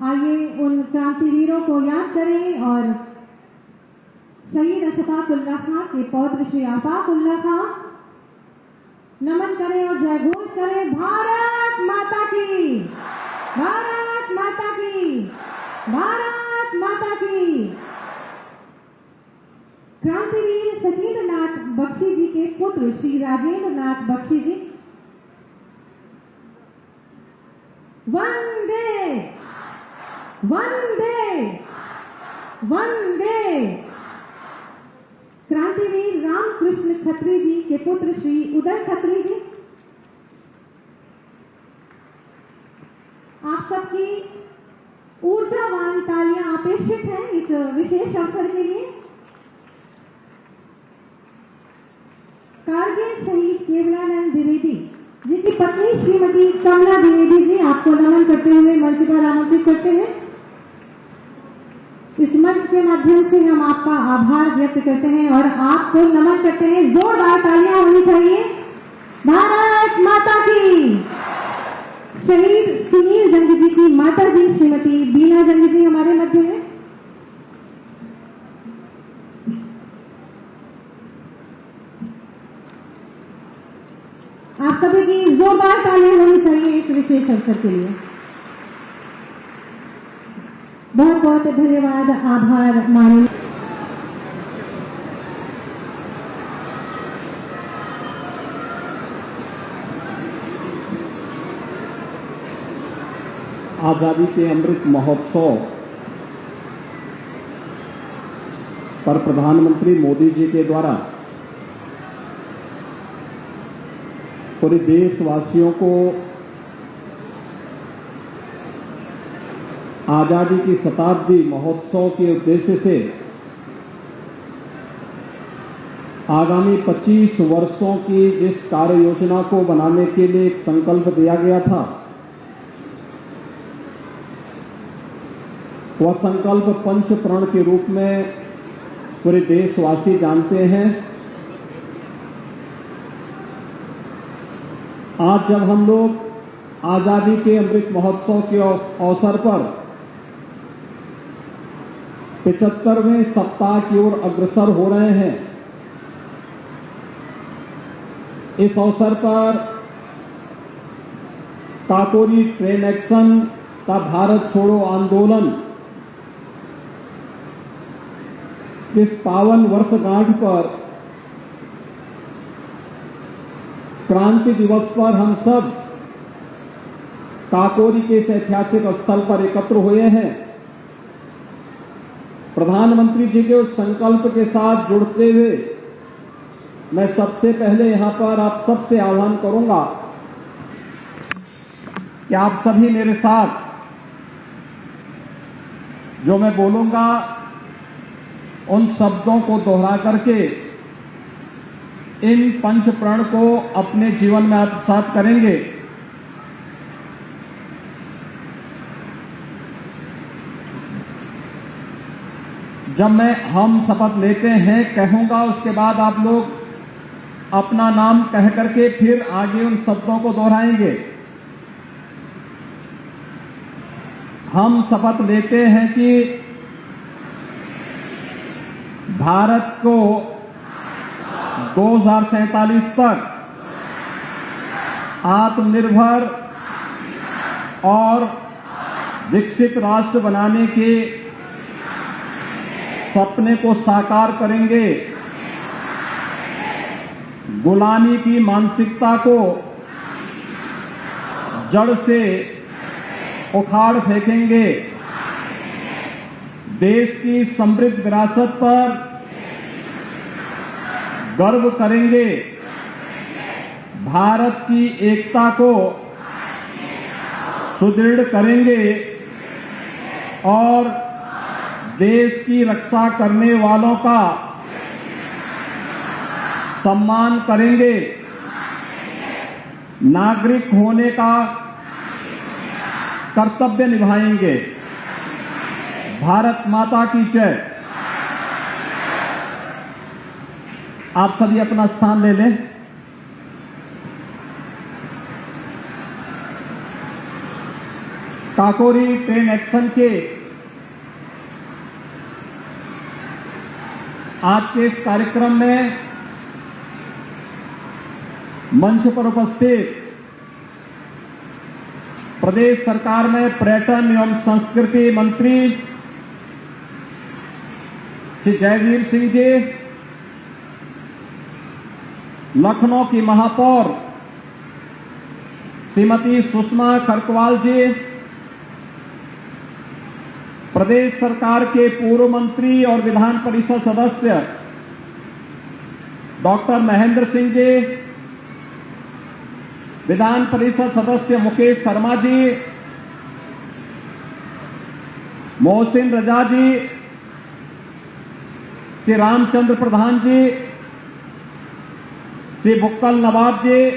आइए उन क्रांतिवीरों को याद करें और शहीद अशफाक उल्लाह खां के पौत्र श्री आफाक उल्लाह खां नमन करें और जयघोष करें। भारत माता की, भारत माता की, भारत माता की। क्रांतिवीर शहीद नाथ बख्शी जी के पुत्र श्री राजेंद्र नाथ बख्शी जी वंदे वंदे वंदे। क्रांतिवीर रामकृष्ण खत्री जी के पुत्र श्री उदय खत्री जी, आप सबकी ऊर्जावान तालियां अपेक्षित हैं इस विशेष अवसर के लिए। कारगिल शहीद केवलानंद द्विवेदी जी की पत्नी श्रीमती कमला द्विवेदी जी आपको नमन करते हुए मंच पर आमंत्रित करते हैं। इस मंच के माध्यम से हम आपका आभार व्यक्त करते हैं और आपको नमन करते हैं। जोरदार तालियां होनी चाहिए। भारत माता की। शहीद सुनील जंग जी की माता जी श्रीमती बीना जंग जी हमारे मध्य है। आप सभी की जोरदार तालियां होनी चाहिए इस विशेष अवसर के लिए। बहुत बहुत धन्यवाद, आभार माननीय। आजादी के अमृत महोत्सव पर प्रधानमंत्री मोदी जी के द्वारा पूरे देशवासियों को आजादी की शताब्दी महोत्सव के उद्देश्य से आगामी 25 वर्षों की जिस कार्य योजना को बनाने के लिए एक संकल्प दिया गया था, वह संकल्प पंच प्रण के रूप में पूरे देशवासी जानते हैं। आज जब हम लोग आजादी के अमृत महोत्सव के अवसर पर 75वें सप्ताह की ओर अग्रसर हो रहे हैं, इस अवसर पर काकोरी ट्रेन एक्शन का भारत छोड़ो आंदोलन इस पावन वर्षगांठ पर क्रांति दिवस पर हम सब काकोरी के इस ऐतिहासिक स्थल पर एकत्र हुए हैं। प्रधानमंत्री जी के उस संकल्प के साथ जुड़ते हुए मैं सबसे पहले यहां पर आप सबसे आह्वान करूंगा कि आप सभी मेरे साथ जो मैं बोलूंगा उन शब्दों को दोहरा करके इन पंच प्रण को अपने जीवन में आत्मसात करेंगे। जब मैं हम शपथ लेते हैं कहूंगा, उसके बाद आप लोग अपना नाम कह करके फिर आगे उन शब्दों को दोहराएंगे। हम शपथ लेते हैं कि भारत को 2047 तक आत्मनिर्भर और विकसित राष्ट्र बनाने के सपने को साकार करेंगे। गुलामी की मानसिकता को जड़ से उखाड़ फेंकेंगे। देश की समृद्ध विरासत पर गर्व करेंगे। भारत की एकता को सुदृढ़ करेंगे और देश की रक्षा करने वालों का सम्मान करेंगे, नागरिक होने का कर्तव्य निभाएंगे। भारत माता की जय। आप सभी अपना स्थान ले लें। काकोरी ट्रेन एक्शन के आज के इस कार्यक्रम में मंच पर उपस्थित प्रदेश सरकार में पर्यटन एवं संस्कृति मंत्री श्री जयवीर सिंह जी, लखनऊ की महापौर श्रीमती सुषमा खरकवाल जी, प्रदेश सरकार के पूर्व मंत्री और विधान परिषद सदस्य डॉक्टर महेंद्र सिंह जी, विधान परिषद सदस्य मुकेश शर्मा जी, मोहसिन रजा जी, श्री रामचंद्र प्रधान जी, श्री बुक्कल नवाब जी,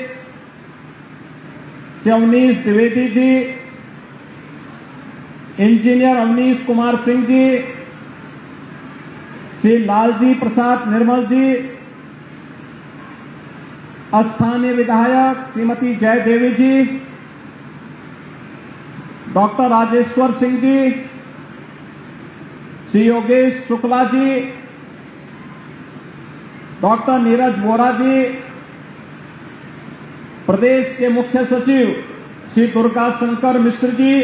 श्री अवनीश द्विवेदी जी, इंजीनियर अवनीश कुमार सिंह जी, श्री लालजी प्रसाद निर्मल जी, स्थानीय विधायक श्रीमती जय देवी जी, डॉक्टर राजेश्वर सिंह जी, श्री योगेश शुक्ला जी, डॉक्टर नीरज वोरा जी, प्रदेश के मुख्य सचिव श्री दुर्गा शंकर मिश्र जी,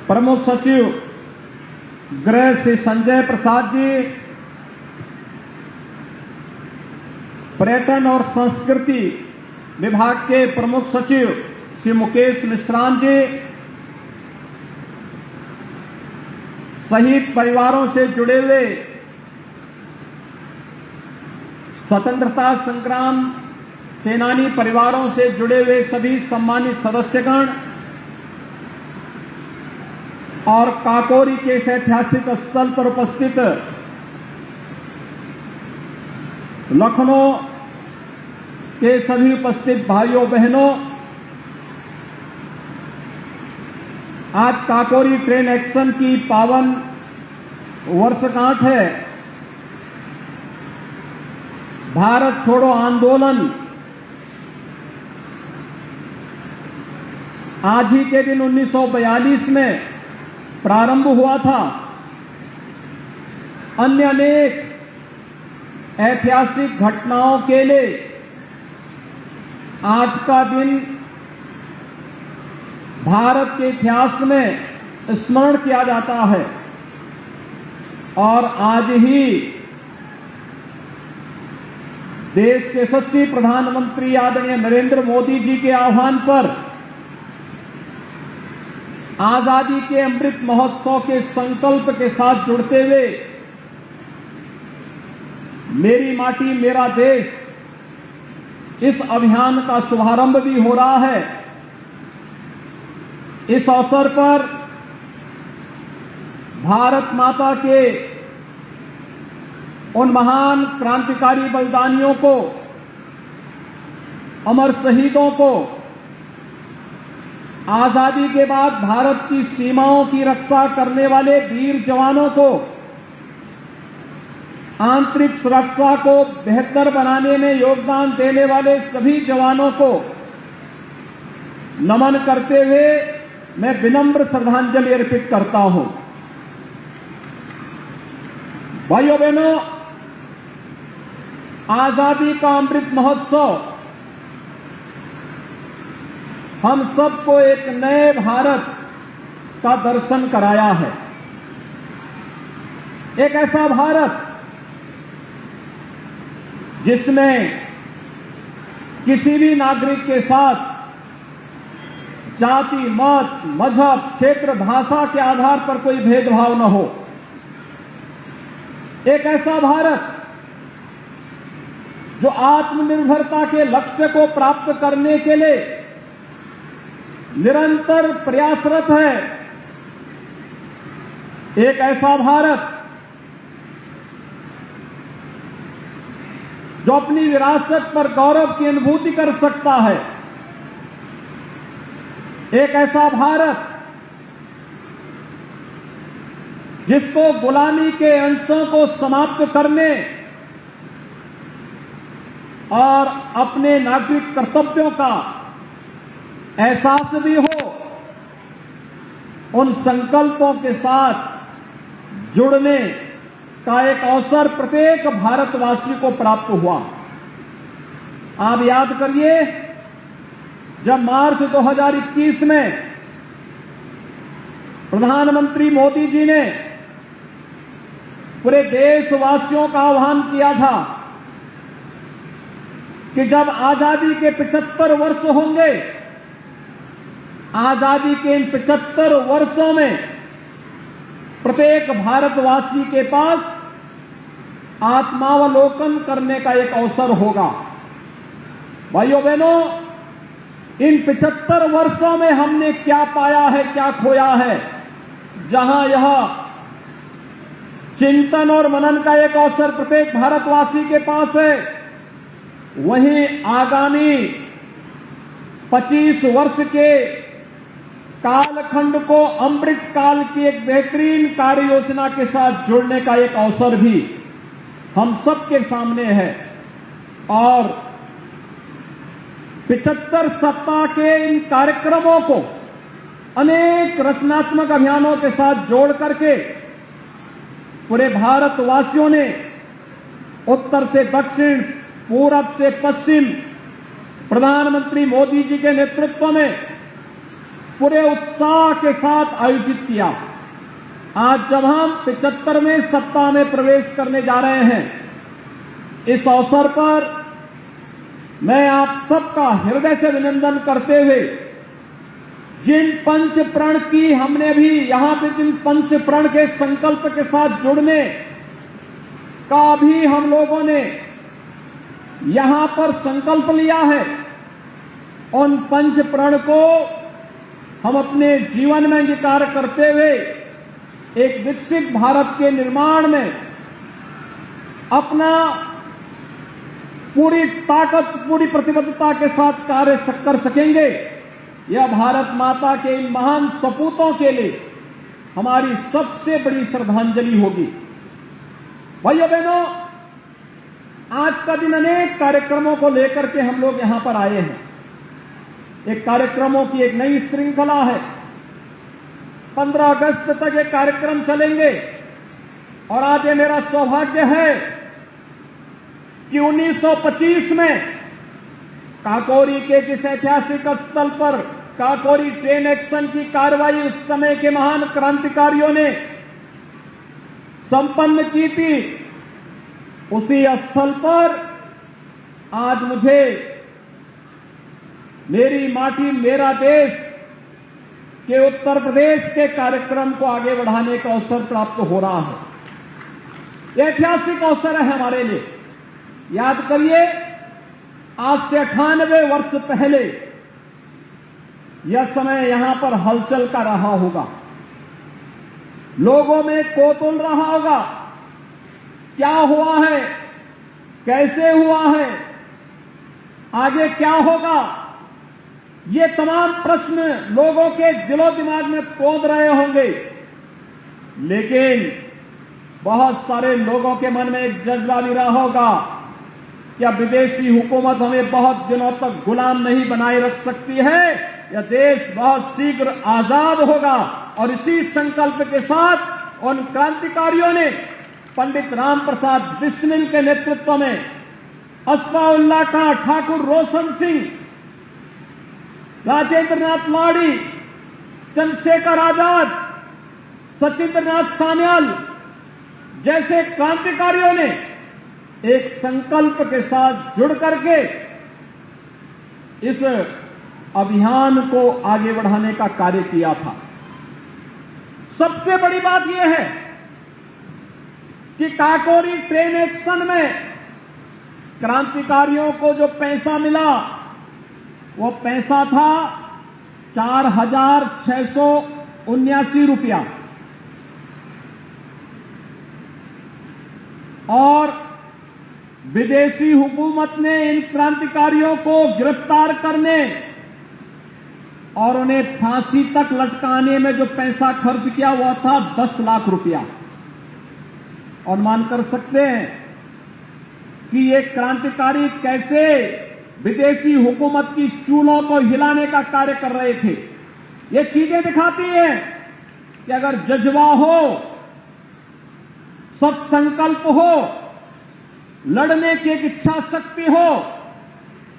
प्रमुख सचिव गृह श्री संजय प्रसाद जी, पर्यटन और संस्कृति विभाग के प्रमुख सचिव श्री मुकेश मिश्रान जी, शहीद परिवारों से जुड़े हुए स्वतंत्रता संग्राम सेनानी परिवारों से जुड़े हुए सभी सम्मानित सदस्यगण और काकोरी के इस ऐतिहासिक स्थल पर उपस्थित लखनऊ के सभी उपस्थित भाइयों बहनों, आज काकोरी ट्रेन एक्शन की पावन वर्षगांठ है। भारत छोड़ो आंदोलन आज ही के दिन 1942 में प्रारंभ हुआ था। अन्य अनेक ऐतिहासिक घटनाओं के लिए आज का दिन भारत के इतिहास में स्मरण किया जाता है और आज ही देश के यशस्वी प्रधानमंत्री आदरणीय नरेंद्र मोदी जी के आह्वान पर आजादी के अमृत महोत्सव के संकल्प के साथ जुड़ते हुए मेरी माटी मेरा देश इस अभियान का शुभारंभ भी हो रहा है। इस अवसर पर भारत माता के उन महान क्रांतिकारी बलिदानियों को, अमर शहीदों को, आजादी के बाद भारत की सीमाओं की रक्षा करने वाले वीर जवानों को, आंतरिक सुरक्षा को बेहतर बनाने में योगदान देने वाले सभी जवानों को नमन करते हुए मैं विनम्र श्रद्धांजलि अर्पित करता हूं। भाइयों बहनों, आजादी का अमृत महोत्सव हम सबको एक नए भारत का दर्शन कराया है। एक ऐसा भारत जिसमें किसी भी नागरिक के साथ जाति, मत, मजहब, क्षेत्र, भाषा के आधार पर कोई भेदभाव न हो। एक ऐसा भारत जो आत्मनिर्भरता के लक्ष्य को प्राप्त करने के लिए निरंतर प्रयासरत है एक ऐसा भारत जो अपनी विरासत पर गौरव की अनुभूति कर सकता है, एक ऐसा भारत जिसको गुलामी के अंशों को समाप्त करने और अपने नागरिक कर्तव्यों का एहसास भी हो, उन संकल्पों के साथ जुड़ने का एक अवसर प्रत्येक भारतवासी को प्राप्त हुआ। आप याद करिए, जब मार्च 2021 में प्रधानमंत्री मोदी जी ने पूरे देशवासियों का आह्वान किया था कि जब आजादी के 75 वर्ष होंगे, आजादी के इन 75 वर्षों में प्रत्येक भारतवासी के पास आत्मावलोकन करने का एक अवसर होगा। भाइयों बहनों, इन 75 वर्षों में हमने क्या पाया है, क्या खोया है। जहां यह चिंतन और मनन का एक अवसर प्रत्येक भारतवासी के पास है, वहीं आगामी 25 वर्ष के कालखंड को अमृत काल की एक बेहतरीन कार्य योजना के साथ जुड़ने का एक अवसर भी हम सबके सामने है। और 75 सप्ताह के इन कार्यक्रमों को अनेक रचनात्मक अभियानों के साथ जोड़ करके पूरे भारतवासियों ने उत्तर से दक्षिण, पूरब से पश्चिम प्रधानमंत्री मोदी जी के नेतृत्व में पूरे उत्साह के साथ आयोजित किया। आज जब हम 75वें सप्ताह में प्रवेश करने जा रहे हैं, इस अवसर पर मैं आप सबका हृदय से अभिनंदन करते हुए जिन पंच प्रण की हमने भी यहां पे जिन पंच प्रण के संकल्प के साथ जुड़ने का भी हम लोगों ने यहां पर संकल्प लिया है, उन पंच प्रण को हम अपने जीवन में अंगीकार करते हुए एक विकसित भारत के निर्माण में अपना पूरी ताकत, पूरी प्रतिबद्धता के साथ कार्य कर सकेंगे। यह भारत माता के इन महान सपूतों के लिए हमारी सबसे बड़ी श्रद्धांजलि होगी। भाइयों बहनों, आज का दिन अनेक कार्यक्रमों को लेकर के हम लोग यहां पर आए हैं। एक कार्यक्रमों की एक नई श्रृंखला है। 15 अगस्त तक ये कार्यक्रम चलेंगे और आज ये मेरा सौभाग्य है कि 1925 में काकोरी के किस ऐतिहासिक स्थल पर काकोरी ट्रेन एक्शन की कार्रवाई उस समय के महान क्रांतिकारियों ने संपन्न की थी, उसी स्थल पर आज मुझे मेरी माटी मेरा देश के उत्तर प्रदेश के कार्यक्रम को आगे बढ़ाने का अवसर प्राप्त हो रहा है। यह ऐतिहासिक अवसर है हमारे लिए। याद करिए, आज से 98 वर्ष पहले यह समय यहां पर हलचल का रहा होगा, लोगों में कौतूहल रहा होगा, क्या हुआ है, कैसे हुआ है, आगे क्या होगा। ये तमाम प्रश्न लोगों के दिलो दिमाग में कौंध रहे होंगे, लेकिन बहुत सारे लोगों के मन में एक जज्बा भी रहा होगा कि अब विदेशी हुकूमत हमें बहुत दिनों तक गुलाम नहीं बनाए रख सकती है, यह देश बहुत शीघ्र आजाद होगा। और इसी संकल्प के साथ उन क्रांतिकारियों ने पंडित राम प्रसाद बिस्मिल के नेतृत्व में अस्फाउल्लाह खां, ठाकुर रोशन सिंह, राजेंद्र नाथ लाड़ी, चंद्रशेखर आजाद, सचिंद्रनाथ सान्याल जैसे क्रांतिकारियों ने एक संकल्प के साथ जुड़ करके इस अभियान को आगे बढ़ाने का कार्य किया था। सबसे बड़ी बात यह है कि काकोरी ट्रेन एक्शन में क्रांतिकारियों को जो पैसा मिला, वो पैसा था 4679 रुपया। और विदेशी हुकूमत ने इन क्रांतिकारियों को गिरफ्तार करने और उन्हें फांसी तक लटकाने में जो पैसा खर्च किया हुआ था 10 लाख रुपया। और मान कर सकते हैं कि ये क्रांतिकारी कैसे विदेशी हुकूमत की चूलों को हिलाने का कार्य कर रहे थे। ये चीजें दिखाती हैं कि अगर जज्बा हो, सत संकल्प हो, लड़ने की एक इच्छा शक्ति हो,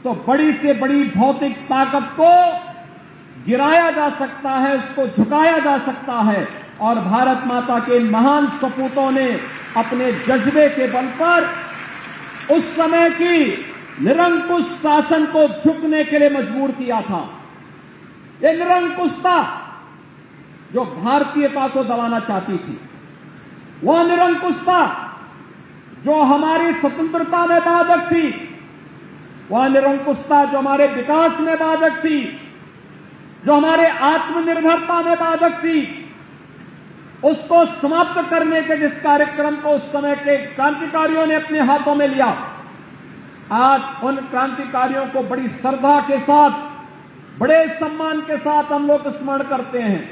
तो बड़ी से बड़ी भौतिक ताकत को गिराया जा सकता है, उसको झुकाया जा सकता है। और भारत माता के महान सपूतों ने अपने जज्बे के बल पर उस समय की निरंकुश शासन को झुकने के लिए मजबूर किया था। ये निरंकुशता जो भारतीयता को दबाना चाहती थी, वह निरंकुशता जो हमारी स्वतंत्रता में बाधक थी, वह निरंकुशता जो हमारे विकास में बाधक थी, जो हमारे आत्मनिर्भरता में बाधक थी, उसको समाप्त करने के जिस कार्यक्रम को उस समय के क्रांतिकारियों ने अपने हाथों में लिया, आज उन क्रांतिकारियों को बड़ी श्रद्धा के साथ, बड़े सम्मान के साथ हम लोग स्मरण करते हैं।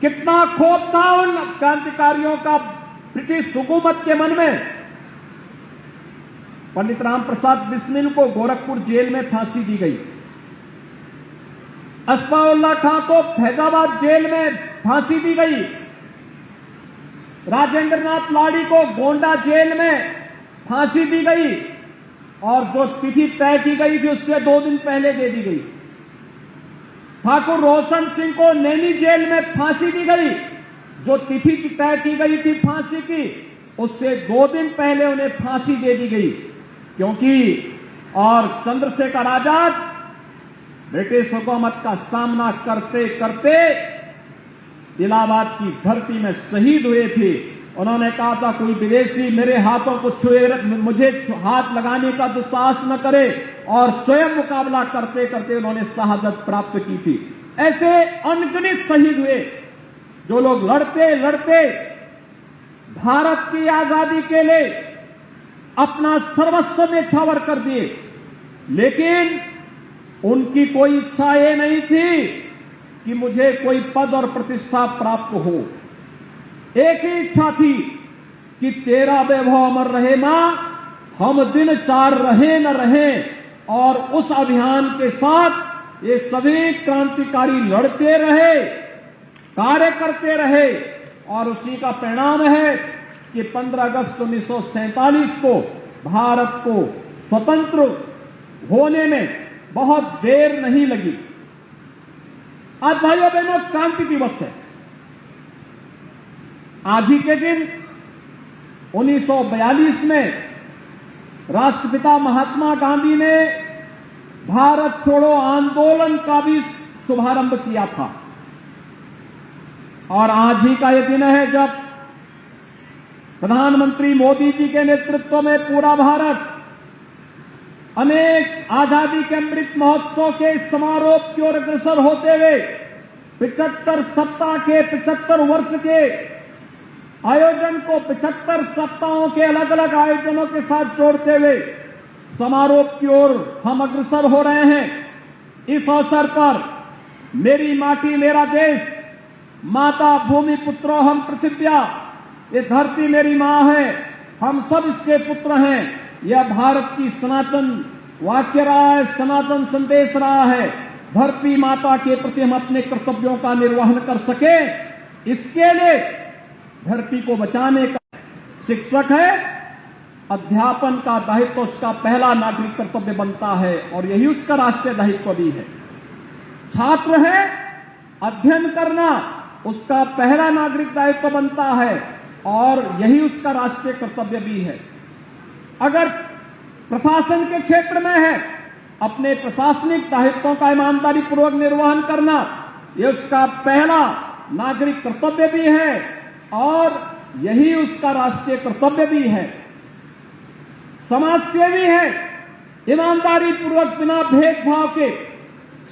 कितना क्षोभ था उन क्रांतिकारियों का ब्रिटिश हुकूमत के मन में। पंडित राम प्रसाद बिस्मिल को गोरखपुर जेल में फांसी दी गई, असफाउल्लाह खां को फैजाबाद जेल में फांसी दी गई, राजेंद्र नाथ लाड़ी को गोंडा जेल में फांसी दी गई, और जो तिथि तय की गई थी उससे 2 दिन पहले दे दी गई। ठाकुर रोशन सिंह को नैनी जेल में फांसी दी गई, जो तिथि तय की गई थी फांसी की, उससे 2 दिन पहले उन्हें फांसी दे दी गई। क्योंकि और चंद्रशेखर आजाद ब्रिटिश हुकूमत का सामना करते करते इलाहाबाद की धरती में शहीद हुए थे। उन्होंने कहा था कोई विदेशी मेरे हाथों को छुए, मुझे हाथ लगाने का दुस्साहस न करे, और स्वयं मुकाबला करते करते उन्होंने शहादत प्राप्त की थी। ऐसे अनगिनत शहीद हुए जो लोग लड़ते लड़ते भारत की आजादी के लिए अपना सर्वस्व न्यौछावर कर दिए, लेकिन उनकी कोई इच्छा ये नहीं थी कि मुझे कोई पद और प्रतिष्ठा प्राप्त हो। एक ही इच्छा थी कि तेरा वैभव अमर रहे मां, हम दिन 4 रहे न रहे। और उस अभियान के साथ ये सभी क्रांतिकारी लड़ते रहे, कार्य करते रहे, और उसी का परिणाम है कि 15 अगस्त 1947 को भारत को स्वतंत्र होने में बहुत देर नहीं लगी। आज भाइयों बहनों क्रांति दिवस है। आज ही के दिन 1942 में राष्ट्रपिता महात्मा गांधी ने भारत छोड़ो आंदोलन का भी शुभारंभ किया था। और आज ही का यह दिन है जब प्रधानमंत्री मोदी जी के नेतृत्व में पूरा भारत अनेक आजादी के अमृत महोत्सव के समारोह की ओर अग्रसर होते हुए 75 सप्ताह के 75 वर्ष के आयोजन को 75 सप्ताहों के अलग अलग आयोजनों के साथ जोड़ते हुए समारोह की ओर हम अग्रसर हो रहे हैं। इस अवसर पर मेरी माटी मेरा देश, माता भूमि पुत्रो हम पृथिव्या, ये धरती मेरी मां है, हम सब इसके पुत्र हैं। यह भारत की सनातन वाक्य रहा है, सनातन संदेश रहा है। धरती माता के प्रति हम अपने कर्तव्यों का निर्वहन कर सके, इसके लिए धरती को बचाने का शिक्षक है, अध्यापन का दायित्व उसका पहला नागरिक कर्तव्य बनता है, और यही उसका राष्ट्रीय दायित्व भी है। छात्र है, अध्ययन करना उसका पहला नागरिक दायित्व बनता है, और यही उसका राष्ट्रीय कर्तव्य भी है। अगर प्रशासन के क्षेत्र में है, अपने प्रशासनिक दायित्वों का ईमानदारी पूर्वक निर्वहन करना, यह उसका पहला नागरिक कर्तव्य भी है, और यही उसका राष्ट्रीय कर्तव्य भी है। समाज सेवी है, ईमानदारी पूर्वक बिना भेदभाव के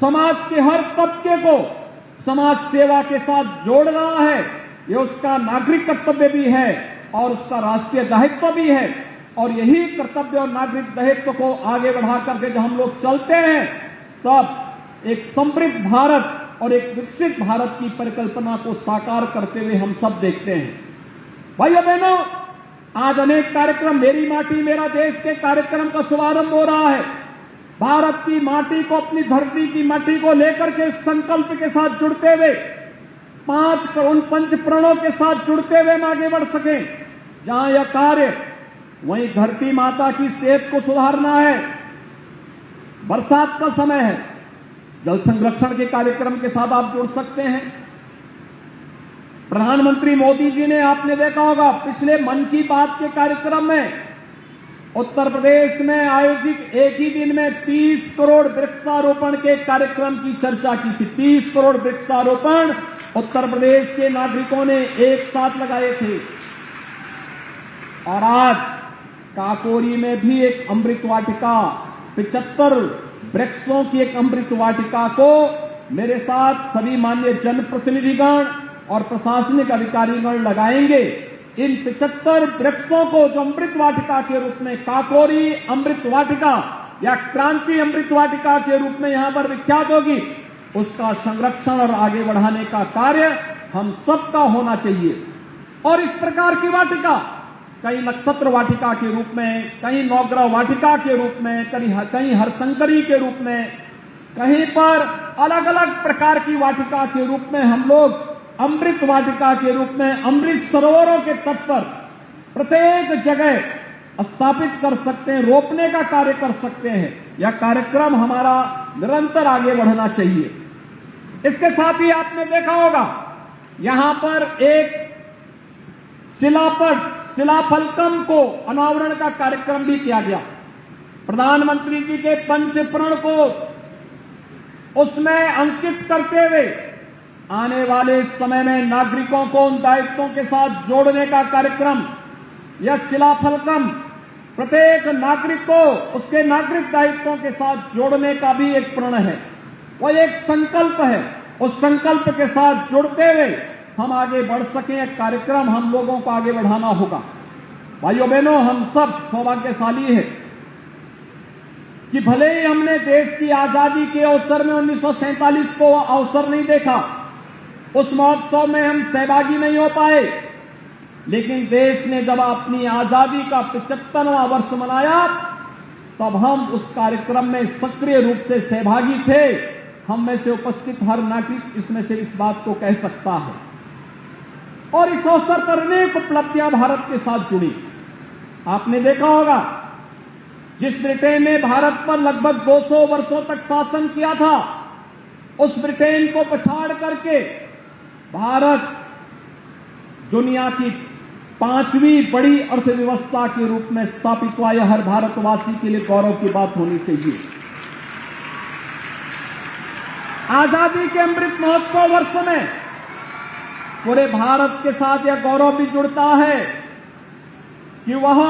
समाज के हर तबके को समाज सेवा के साथ जोड़ रहा है, यह उसका नागरिक कर्तव्य भी है। और उसका राष्ट्रीय दायित्व भी है। और यही कर्तव्य और नागरिक दायित्व को आगे बढ़ा करके जब हम लोग चलते हैं, तब एक समृद्ध भारत और एक विकसित भारत की परिकल्पना को साकार करते हुए हम सब देखते हैं। भाइयों बहनों, आज अनेक कार्यक्रम, मेरी माटी मेरा देश के कार्यक्रम का शुभारंभ हो रहा है। भारत की माटी को, अपनी धरती की माटी को लेकर के संकल्प के साथ जुड़ते हुए, उन पंच प्रणों के साथ जुड़ते हुए हम आगे बढ़ सकें। जहां यह कार्य, वहीं धरती माता की सेहत को सुधारना है। बरसात का समय है, जल संरक्षण के कार्यक्रम के साथ आप जुड़ सकते हैं। प्रधानमंत्री मोदी जी ने, आपने देखा होगा, पिछले मन की बात के कार्यक्रम में उत्तर प्रदेश में आयोजित एक ही दिन में 30 करोड़ वृक्षारोपण के कार्यक्रम की चर्चा की थी। 30 करोड़ वृक्षारोपण उत्तर प्रदेश के नागरिकों ने एक साथ लगाए थे। और आज काकोरी में भी एक अमृत वाटिका, 75 वृक्षों की एक अमृत वाटिका को मेरे साथ सभी माननीय जनप्रतिनिधिगण और प्रशासनिक अधिकारीगण लगाएंगे। इन 75 वृक्षों को जो अमृत वाटिका के रूप में, काकोरी अमृत वाटिका या क्रांति अमृत वाटिका के रूप में यहां पर विख्यात होगी, उसका संरक्षण और आगे बढ़ाने का कार्य हम सबका होना चाहिए। और इस प्रकार की वाटिका, कहीं नक्षत्र वाटिका के रूप में, कहीं नवग्रह वाटिका के रूप में, कहीं हरशंकरी के रूप में, कहीं पर अलग अलग प्रकार की वाटिका के रूप में हम लोग अमृत वाटिका के रूप में अमृत सरोवरों के तट पर प्रत्येक जगह स्थापित कर सकते हैं, रोपने का कार्य कर सकते हैं। यह कार्यक्रम हमारा निरंतर आगे बढ़ना चाहिए। इसके साथ ही आपने देखा होगा, यहां पर एक शिलाफलकम को अनावरण का कार्यक्रम भी किया गया। प्रधानमंत्री जी के पंच प्रण को उसमें अंकित करते हुए आने वाले समय में नागरिकों को उन दायित्वों के साथ जोड़ने का कार्यक्रम, यह शिलाफलकम प्रत्येक नागरिक को उसके नागरिक दायित्वों के साथ जोड़ने का भी एक प्रण है, वह एक संकल्प है। उस संकल्प के साथ जुड़ते हुए हम आगे बढ़ सकें, कार्यक्रम हम लोगों को आगे बढ़ाना होगा। भाइयों बहनों, हम सब सौभाग्यशाली हैं कि भले ही हमने देश की आजादी के अवसर में 1947 को अवसर नहीं देखा, उस महोत्सव में हम सहभागी नहीं हो पाए, लेकिन देश ने जब अपनी आजादी का 75वां वर्ष मनाया, तब हम उस कार्यक्रम में सक्रिय रूप से सहभागी थे। हम में से उपस्थित हर नागरिक इसमें से इस बात को कह सकता है। और इस अवसर पर अनेक उपलब्धियां भारत के साथ जुड़ी। आपने देखा होगा, जिस ब्रिटेन ने भारत पर लगभग 200 वर्षों तक शासन किया था, उस ब्रिटेन को पछाड़ करके भारत दुनिया की 5वीं बड़ी अर्थव्यवस्था के रूप में स्थापित हुआ। यह हर भारतवासी के लिए गौरव की बात होनी चाहिए। आजादी के अमृत महोत्सव वर्ष में पूरे भारत के साथ यह गौरव भी जुड़ता है कि वह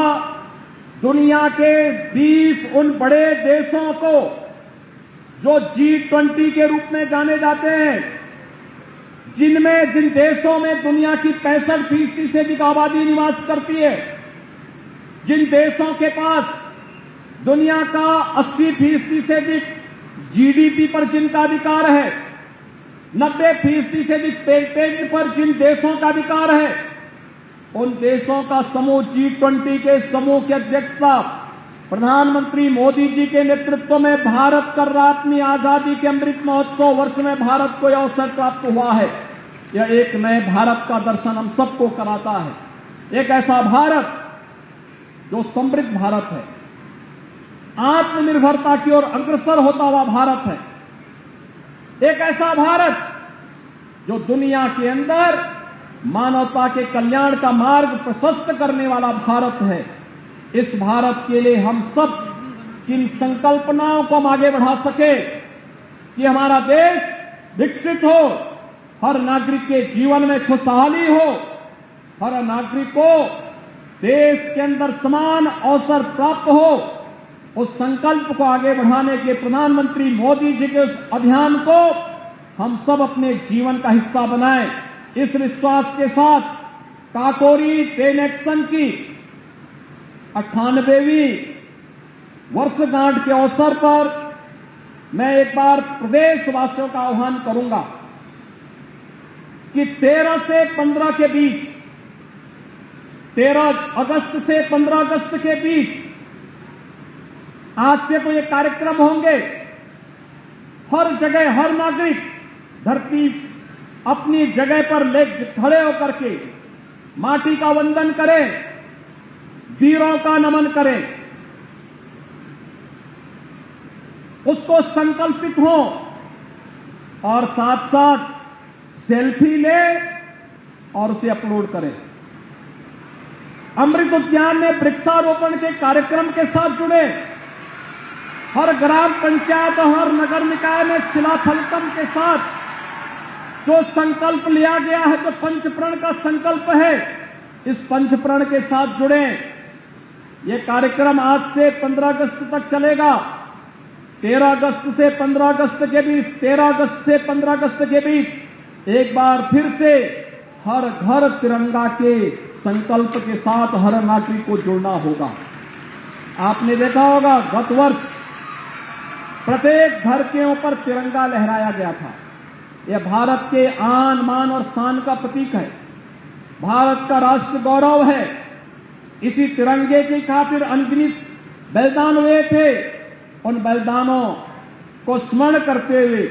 दुनिया के 20 उन बड़े देशों को, जो G20 के रूप में जाने जाते हैं, जिन देशों में दुनिया की 65% से अधिक आबादी निवास करती है, जिन देशों के पास दुनिया का 80% से अधिक GDP पर जिनका अधिकार है, 90% से अधिक पेटेंट पर जिन देशों का अधिकार है, उन देशों का समूह G20 के समूह की अध्यक्षता प्रधानमंत्री मोदी जी के नेतृत्व में भारत कर रहा। अपनी आजादी के अमृत महोत्सव वर्ष में भारत को यह अवसर प्राप्त हुआ है। यह एक नए भारत का दर्शन हम सबको कराता है। एक ऐसा भारत जो समृद्ध भारत है, आत्मनिर्भरता की ओर अग्रसर होता हुआ भारत है। एक ऐसा भारत जो दुनिया के अंदर मानवता के कल्याण का मार्ग प्रशस्त करने वाला भारत है। इस भारत के लिए हम सब किन संकल्पनाओं को हम आगे बढ़ा सके कि हमारा देश विकसित हो, हर नागरिक के जीवन में खुशहाली हो, हर नागरिक को देश के अंदर समान अवसर प्राप्त हो। उस संकल्प को आगे बढ़ाने के प्रधानमंत्री मोदी जी के उस अभियान को हम सब अपने जीवन का हिस्सा बनाएं। इस विश्वास के साथ काकोरी ट्रेन एक्शन की 98वीं वर्षगांठ के अवसर पर मैं एक बार प्रदेशवासियों का आह्वान करूंगा कि 13 से 15 के बीच, 13 अगस्त से 15 अगस्त के बीच आज से तो ये कार्यक्रम होंगे। हर जगह हर नागरिक धरती अपनी जगह पर खड़े होकर के माटी का वंदन करें, वीरों का नमन करें, उसको संकल्पित हो और साथ साथ सेल्फी ले और उसे अपलोड करें। अमृत उद्यान में वृक्षारोपण के कार्यक्रम के साथ जुड़े, हर ग्राम पंचायत और हर नगर निकाय में शिलाफलकम के साथ जो संकल्प लिया गया है, जो पंचप्रण का संकल्प है, इस पंचप्रण के साथ जुड़े। ये कार्यक्रम आज से 15 अगस्त तक चलेगा। 13 अगस्त से 15 अगस्त के बीच, 13 अगस्त से 15 अगस्त के बीच एक बार फिर से हर घर तिरंगा के संकल्प के साथ हर नागरिक को जुड़ना होगा। आपने देखा होगा गत वर्ष प्रत्येक घर के ऊपर तिरंगा लहराया गया था। यह भारत के आन मान और शान का प्रतीक है, भारत का राष्ट्र गौरव है। इसी तिरंगे की खातिर अनगिनत बलिदान हुए थे। उन बलिदानों को स्मरण करते हुए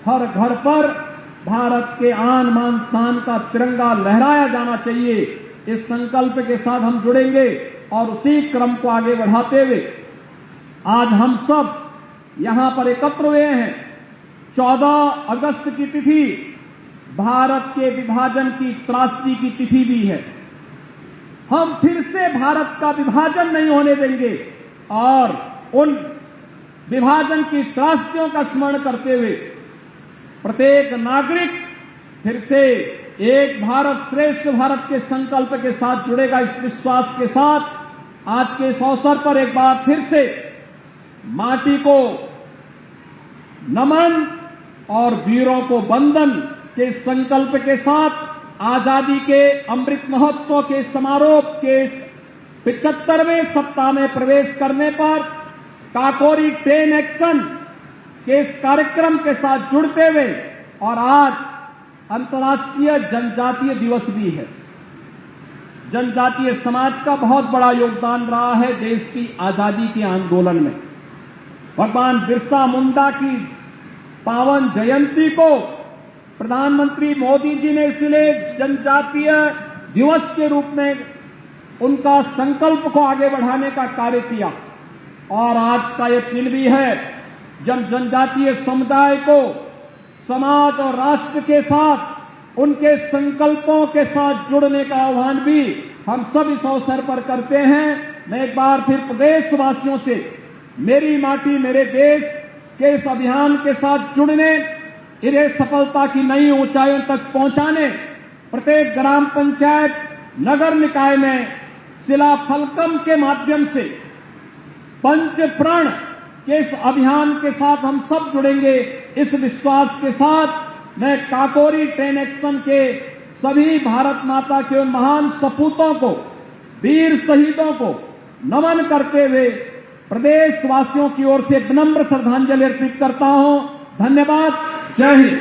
हर घर पर भारत के आन मान शान का तिरंगा लहराया जाना चाहिए। इस संकल्प के साथ हम जुड़ेंगे और उसी क्रम को आगे बढ़ाते हुए आज हम सब यहां पर एकत्र हुए हैं। 14 अगस्त की तिथि भारत के विभाजन की त्रासदी की तिथि भी है। हम फिर से भारत का विभाजन नहीं होने देंगे और उन विभाजन की त्रासदियों का स्मरण करते हुए प्रत्येक नागरिक फिर से एक भारत श्रेष्ठ भारत के संकल्प के साथ जुड़ेगा। इस विश्वास के साथ आज के इस अवसर पर एक बार फिर से माटी को नमन और वीरों को वंदन के संकल्प के साथ आजादी के अमृत महोत्सव के समारोह के 75वें सप्ताह में प्रवेश करने पर काकोरी ट्रेन एक्शन के इस कार्यक्रम के साथ जुड़ते हुए और आज अंतर्राष्ट्रीय जनजातीय दिवस भी है। जनजातीय समाज का बहुत बड़ा योगदान रहा है देश की आजादी के आंदोलन में। भगवान बिरसा मुंडा की पावन जयंती को प्रधानमंत्री मोदी जी ने इसलिए जनजातीय दिवस के रूप में उनका संकल्प को आगे बढ़ाने का कार्य किया। और आज का ये दिन भी है जब जनजातीय समुदाय को समाज और राष्ट्र के साथ उनके संकल्पों के साथ जुड़ने का आह्वान भी हम सब इस अवसर पर करते हैं। मैं एक बार फिर प्रदेशवासियों से मेरी माटी मेरे देश के इस अभियान के साथ जुड़ने, इन्हें सफलता की नई ऊंचाइयों तक पहुंचाने, प्रत्येक ग्राम पंचायत नगर निकाय में शिलाफलकम के माध्यम से पंचप्रण के इस अभियान के साथ हम सब जुड़ेंगे। इस विश्वास के साथ मैं काकोरी ट्रेन एक्शन के सभी भारत माता के उन महान सपूतों को, वीर शहीदों को नमन करते हुए प्रदेशवासियों की ओर से विनम्र श्रद्धांजलि अर्पित करता हूं। धन्यवाद। जय हिंद।